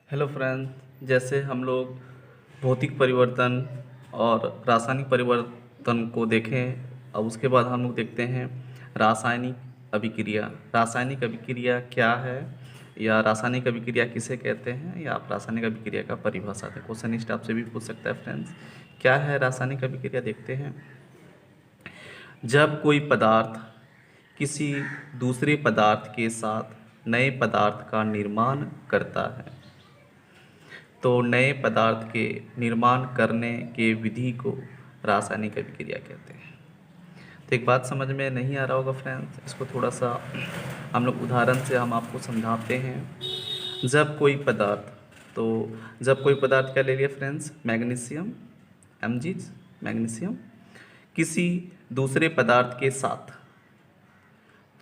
Hello friends, जैसे हम लोग भौतिक परिवर्तन और रासायनिक परिवर्तन को देखें। अब उसके बाद हम लोग देखते हैं रासायनिक अभिक्रिया। रासायनिक अभिक्रिया क्या है या रासायनिक अभिक्रिया किसे कहते हैं, या आप रासायनिक अभिक्रिया का परिभाषा दें। क्वेश्चन इस टाइप से भी पूछ सकता है फ्रेंड्स। क्या है रासायनिक अभिक्रिया, देखते हैं। जब कोई पदार्थ किसी दूसरे पदार्थ के साथ नए पदार्थ का निर्माण करता है तो नए पदार्थ के निर्माण करने के विधि को रासायनिक अभिक्रिया कहते हैं। तो एक बात समझ में नहीं आ रहा होगा फ्रेंड्स, इसको थोड़ा सा हम लोग उदाहरण से हम आपको समझाते हैं। जब कोई पदार्थ, तो जब कोई पदार्थ क्या ले लिया फ्रेंड्स, मैग्नीशियम, Mg मैग्नीशियम, किसी दूसरे पदार्थ के साथ,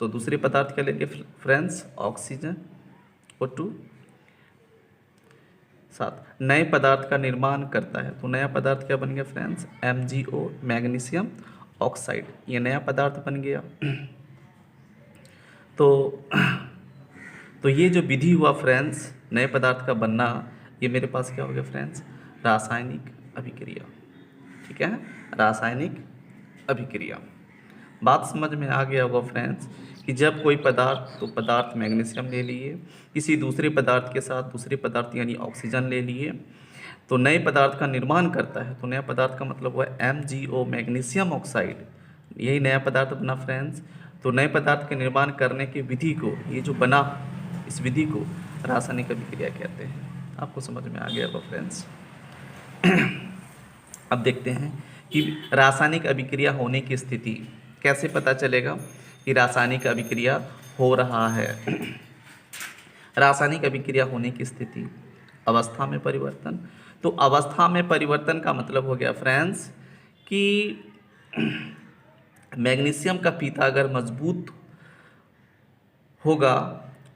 तो दूसरे पदार्थ क्या ले लिया फ्रेंड्स, ऑक्सीजन O2, साथ नए पदार्थ का निर्माण करता है। तो नया पदार्थ क्या बन गया फ्रेंड्स, MgO मैग्नीशियम ऑक्साइड, ये नया पदार्थ बन गया। तो तो ये जो विधि हुआ फ्रेंड्स नए पदार्थ का बनना, ये मेरे पास क्या हो गया फ्रेंड्स, रासायनिक अभिक्रिया। ठीक है, रासायनिक अभिक्रिया। बात समझ में आ गया होगा फ्रेंड्स कि जब कोई पदार्थ, तो पदार्थ मैग्नीशियम ले लिए, किसी दूसरे पदार्थ के साथ दूसरे पदार्थ यानी ऑक्सीजन ले लिए, तो नए पदार्थ का निर्माण करता है। तो नया पदार्थ का मतलब हुआ MgO मैग्नीशियम ऑक्साइड, यही नया पदार्थ बना फ्रेंड्स। तो नए पदार्थ के निर्माण करने की विधि को, ये जो बना, इस विधि को रासायनिक अभिक्रिया कहते हैं। आपको समझ में आ गया होगा फ्रेंड्स। अब देखते हैं कि रासायनिक अभिक्रिया होने की स्थिति कैसे पता चलेगा कि रासायनिक अभिक्रिया हो रहा है। रासायनिक अभिक्रिया होने की स्थिति, अवस्था में परिवर्तन। तो अवस्था में परिवर्तन का मतलब हो गया फ्रेंड्स कि मैग्नीशियम का फीता अगर मजबूत होगा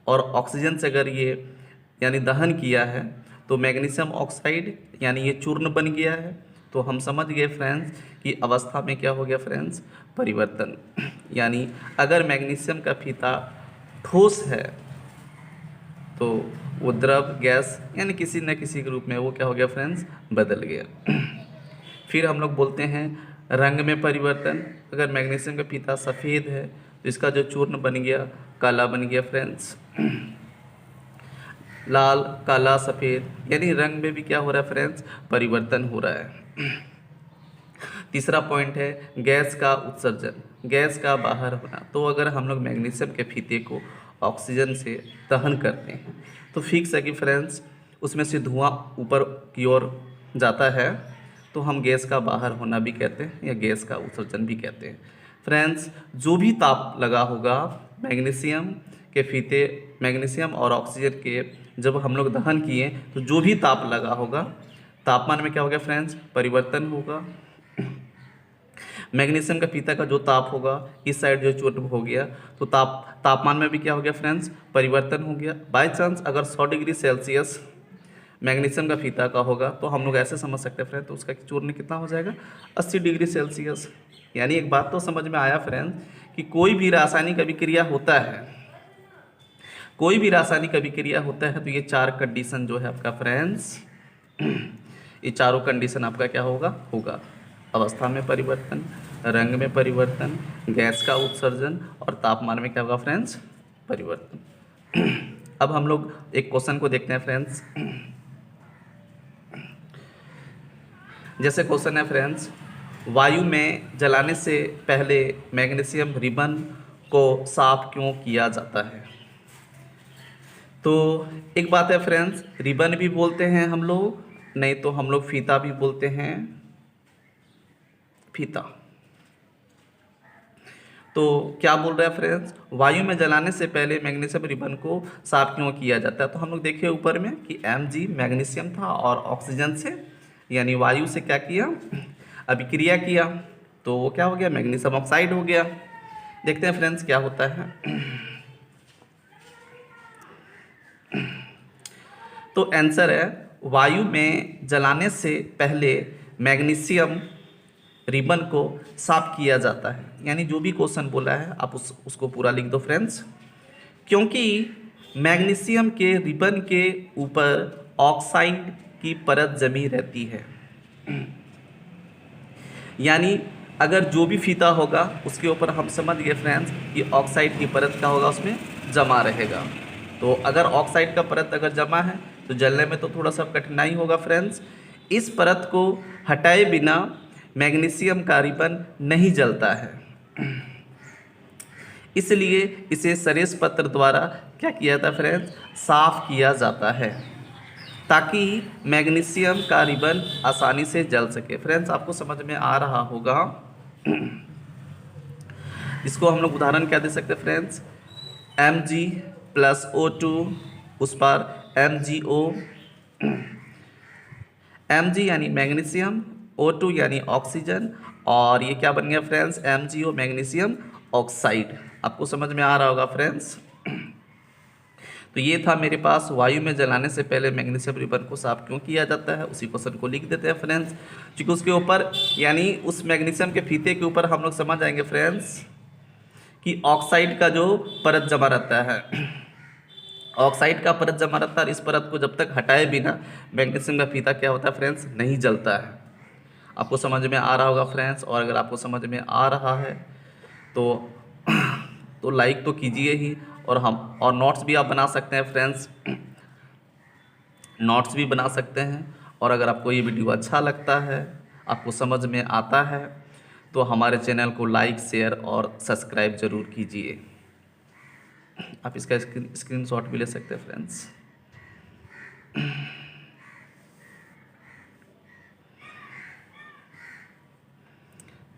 और ऑक्सीजन से अगर ये यानी दहन किया है, तो मैग्नीशियम ऑक्साइड यानी ये चूर्ण बन गया है। तो हम समझ गए फ्रेंड्स कि अवस्था में क्या हो गया फ्रेंड्स, परिवर्तन। यानी अगर मैग्नीशियम का फीता ठोस है तो वो द्रव, गैस यानी किसी न किसी के रूप में वो क्या हो गया फ्रेंड्स, बदल गया। फिर हम लोग बोलते हैं रंग में परिवर्तन। अगर मैग्नीशियम का फीता सफ़ेद है तो इसका जो चूर्ण बन गया काला बन गया फ्रेंड्स। लाल, काला, सफ़ेद, यानी रंग में भी क्या हो रहा है फ्रेंड्स, परिवर्तन हो रहा है। तीसरा पॉइंट है गैस का उत्सर्जन, गैस का बाहर होना। तो अगर हम लोग मैग्नीशियम के फीते को ऑक्सीजन से दहन करते हैं तो फिक्स है कि फ्रेंड्स उसमें से धुआं ऊपर की ओर जाता है, तो हम गैस का बाहर होना भी कहते हैं या गैस का उत्सर्जन भी कहते हैं। फ्रेंड्स जो भी ताप लगा होगा मैग्नीशियम के फीते, मैग्नीशियम और ऑक्सीजन के जब हम लोग दहन किए, तो जो भी ताप लगा होगा, तापमान में क्या हो गया फ्रेंड्स, परिवर्तन होगा। मैग्नीशियम का फीता का जो ताप होगा, इस साइड जो चूर्ण हो गया, तो तापमान में भी क्या हो गया फ्रेंड्स, परिवर्तन हो गया। बाय चांस अगर 100 डिग्री सेल्सियस मैग्नीशियम का फीता का होगा तो हम लोग ऐसे समझ सकते हैं फ्रेंड्स, तो उसका चूर्ण कितना हो जाएगा, 80 डिग्री सेल्सियस। यानी एक बात तो समझ में आया फ्रेंड्स कि कोई भी रासायनिक अभिक्रिया होता है, कोई भी रासायनिक अभिक्रिया होता है तो ये चार कंडीशन जो है आपका फ्रेंड्स, ये चारों कंडीशन आपका क्या होगा अवस्था में परिवर्तन, रंग में परिवर्तन, गैस का उत्सर्जन और तापमान में क्या होगा फ्रेंड्स, परिवर्तन। अब हम लोग एक क्वेश्चन को देखते हैं फ्रेंड्स। जैसे क्वेश्चन है फ्रेंड्स, वायु में जलाने से पहले मैग्नीशियम रिबन को साफ क्यों किया जाता है। तो एक बात है फ्रेंड्स, रिबन भी बोलते हैं हम लोग, नहीं तो हम लोग फीता भी बोलते हैं, फीता। तो क्या बोल रहा है फ्रेंड्स, वायु में जलाने से पहले मैग्नीशियम रिबन को साफ क्यों किया जाता है। तो हम लोग देखिए ऊपर में कि Mg मैग्नीशियम था और ऑक्सीजन से यानी वायु से क्या किया, अभिक्रिया किया, तो वो क्या हो गया, मैग्नीशियम ऑक्साइड हो गया। देखते हैं फ्रेंड्स क्या होता है। तो आंसर है वायु में जलाने से पहले मैग्नीशियम रिबन को साफ किया जाता है। यानी जो भी क्वेश्चन बोला है आप उसको पूरा लिख दो फ्रेंड्स, क्योंकि मैग्नीशियम के रिबन के ऊपर ऑक्साइड की परत जमी रहती है। यानी अगर जो भी फीता होगा उसके ऊपर हम समझ गए फ्रेंड्स कि ऑक्साइड की परत क्या होगा, उसमें जमा रहेगा। तो अगर ऑक्साइड का परत अगर जमा है तो जलने में तो थोड़ा सा कठिनाई होगा फ्रेंड्स। इस परत को हटाए बिना मैग्नीशियम का रिबन नहीं जलता है, इसलिए इसे सरेस पत्र द्वारा क्या किया जाता है फ्रेंड्स, साफ किया जाता है ताकि मैग्नीशियम का रिबन आसानी से जल सके। फ्रेंड्स आपको समझ में आ रहा होगा। इसको हम लोग उदाहरण क्या दे सकते हैं फ्रेंड्स, Mg+O2 उस पर MgO, Mg यानी मैग्नीशियम, O2 यानी ऑक्सीजन, और ये क्या बन गया फ्रेंड्स, MgO मैग्नीशियम ऑक्साइड। आपको समझ में आ रहा होगा फ्रेंड्स। तो ये था मेरे पास वायु में जलाने से पहले मैग्नीशियम रिबन को साफ क्यों किया जाता है। उसी क्वेश्चन को लिख देते हैं फ्रेंड्स, क्योंकि उसके ऊपर यानी उस मैग्नीशियम के फीते के ऊपर हम लोग समझ जाएंगे फ्रेंड्स कि ऑक्साइड का जो परत जमा रहता है, ऑक्साइड का परत जमा रहता है, और इस परत को जब तक हटाए बिना मैग्नीशियम का फीता क्या होता है फ्रेंड्स, नहीं जलता है। आपको समझ में आ रहा होगा फ्रेंड्स। और अगर आपको समझ में आ रहा है तो लाइक तो कीजिए ही, और नोट्स भी आप बना सकते हैं फ्रेंड्स, नोट्स भी बना सकते हैं। और अगर आपको ये वीडियो अच्छा लगता है, आपको समझ में आता है, तो हमारे चैनल को लाइक, शेयर और सब्सक्राइब ज़रूर कीजिए। आप इसका स्क्रीनशॉट भी ले सकते हैं फ्रेंड्स।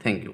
Thank you.